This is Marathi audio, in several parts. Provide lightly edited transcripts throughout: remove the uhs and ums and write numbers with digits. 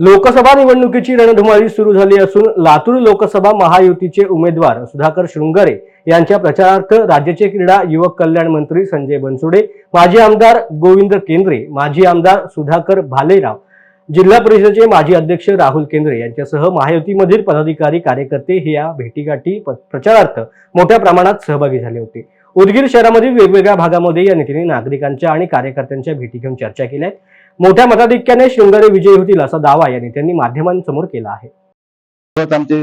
लोकसभा निवडणुकीची रणधुमाळी सुरू झाली असून लातूर लोकसभा महायुतीचे उमेदवार सुधाकर शृंगारे यांच्या प्रचारार्थ राज्याचे क्रीडा युवक कल्याण मंत्री संजय बनसोडे, माजी आमदार गोविंद केंद्रे, माजी आमदार सुधाकर भालेराव, जिल्हा परिषदेचे माजी अध्यक्ष राहुल केंद्रे यांच्यासह महायुतीमधील पदाधिकारी कार्यकर्ते हे या भेटीगाठी प्रचारार्थ मोठ्या प्रमाणात सहभागी झाले होते। उदगीर शहरामधील वेगवेगळ्या भागामध्ये या नेत्यांनी नागरिकांच्या आणि कार्यकर्त्यांच्या भेटी घेऊन चर्चा केल्या। मोठ्या मताधिक्याने शृंगारे विजयी होतील असा दावा या नेत्यांनी माध्यमांसमोर केला आहे। आमचे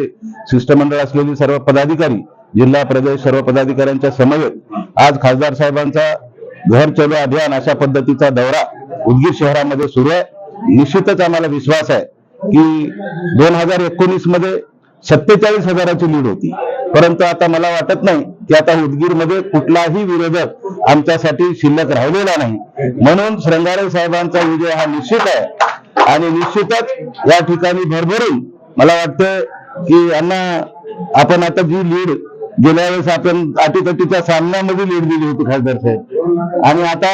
शिष्टमंडळ असलेले सर्व पदाधिकारी, जिल्हा प्रदेश सर्व पदाधिकाऱ्यांच्या समवेत आज खासदार साहेबांचा घर चलो अभियान अशा पद्धतीचा दौरा उदगीर शहरामध्ये सुरू आहे। निश्चितच आम्हाला विश्वास आहे की 2019 मध्ये 47,000ची लीड होती, परंतु आता मला वाटत नाही की आता उदगीरमध्ये कुठलाही विरोधक आमच्यासाठी शिल्लक राहिलेला नाही। म्हणून शृंगारे साहेबांचा विजय हा निश्चित आहे आणि निश्चितच या ठिकाणी भरभरून मला वाटतं की यांना आपण आता जी लीड गेल्या वेळेस आपण अटीतटीच्या सामन्यामध्ये लीड दिली होती खासदार साहेब, आणि आता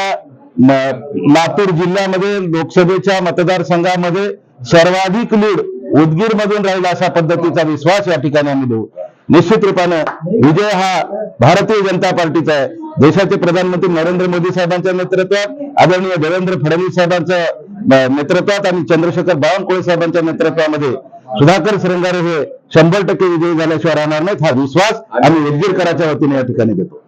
लातूर जिल्ह्यामध्ये लोकसभेच्या मतदारसंघामध्ये सर्वाधिक लीड उदगीर मधून राहील अशा पद्धतीचा विश्वास या ठिकाणी आम्ही देऊ। निश्चित रूपाने विजय हा भारतीय जनता पार्टीचा आहे। देशाचे प्रधानमंत्री नरेंद्र मोदी साहेबांच्या नेतृत्वात, आदरणीय देवेंद्र फडणवीस साहेबांच्या नेतृत्वात आणि चंद्रशेखर बावनकुळे साहेबांच्या नेतृत्वामध्ये सुधाकर शृंगारे हे 100% विजयी झाल्याशिवाय राहणार नाहीत हा विश्वास आम्ही उदगीरकरांच्या वतीने या ठिकाणी देतो।